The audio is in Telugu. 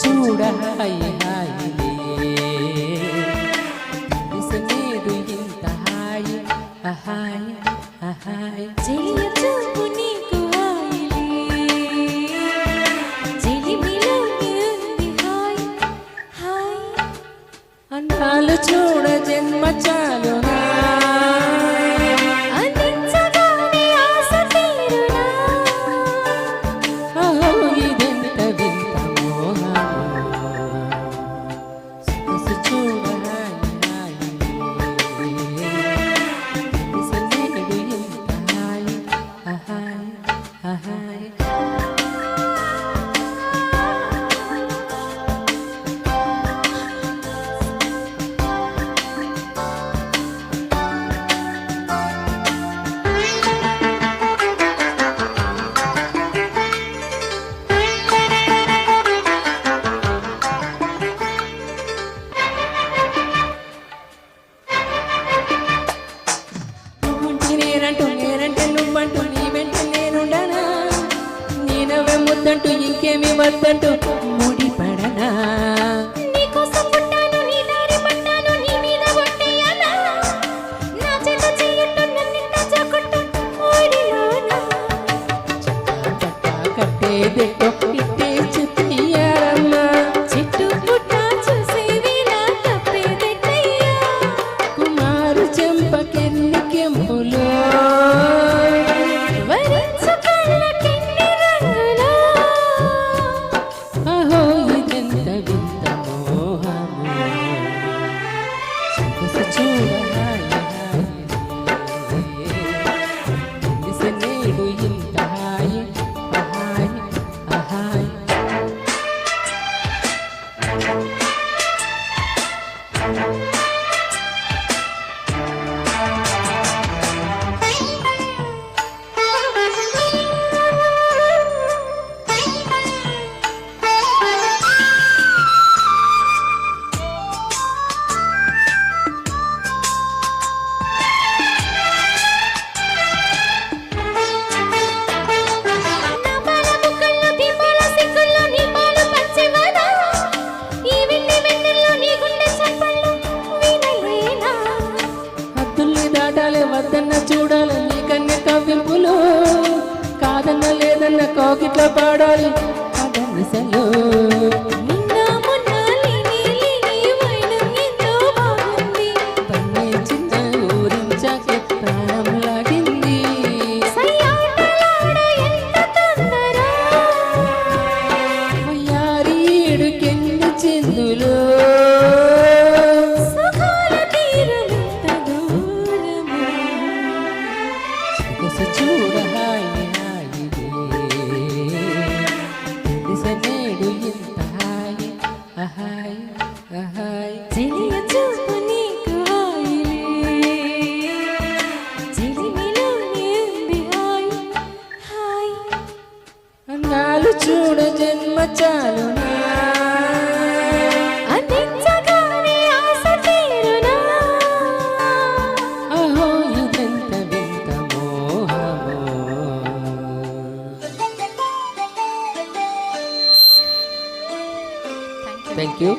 చూడ హాయి హాయిలే నేడు ఇంత హాయి హాయి హాయి చెలియ చూపు నీకు హాయిలే చెలిమిలో ఉంది హాయి హాయి అన్నాలు చూడ జన్మ చాలునా అందించగానే ఆశ తీరునా అహో ఇదెంత వింత మోహము సొగసు చూడ హాయి హాయిలే నేడు ఇంత హాయి హాయి హాయి నేనంటే నువ్వంటూ నీ వెంట నేనుండనా నీ నవ్వే ముద్దంటూ ఇంకేమి వద్దంటూ ముడిపడనా నీకోసం పుట్టాను నీ దారి పట్టాను నీ మీద ఒట్టేయనా నా చేత చెయ్యట్టు నన్నింట చాకొట్టు ఓడిలోనా కట్టేదెట్టో ఇట్టే చెప్పియారమ్మా చెట్టు పుట్ట చూసేవి నా తప్పేదెట్టయ్యా కుమారు చెంపకెన్ని కెంపులో వరించు కళ్ళకెన్ని రంగులో అహో ఇదెంత వింత మోహము సొగసు చూడ హాయి హాయిలే నేడు ఇంత హాయి హాయి హాయి నా పాల బుగ్గల్లో దీపాల సిగ్గుల్లో నీ పాలు పంచేవానా ఈ వెండి వెన్నెల్లో నీ గుండె చప్పళ్ళు వినలేనా హద్దుల్ని దాటాలి వద్దన్న చూడాలి నీ కన్నె కవ్వింపులు కాదన్న లేదన్న కోకిట్ల పాడాలి అదనిసలు నిన్న మొన్న లేని వైనం ఎంతో బాగుంది పన్నే చిన్న ఊరించకే ప్రాణం లాగింది సయ్యాటలాడ ఎంత తొందర వయ్యారి ఈడుకెన్ని చిందులు సుఖాల తీరమెంత దూరము సొగసు చూడ హాయి హాయిలే నేడు ఇంత హాయి హాయి హాయి చెలియ చూపు నీకు హాయిలే చెలిమిలో ఉంది హాయి హాయి అన్నాలు చూడ జన్మ చాలునా అందించగానే ఆశ తీరునా అహో ఇదెంత వింత మోహము థ్యాంక్ యూ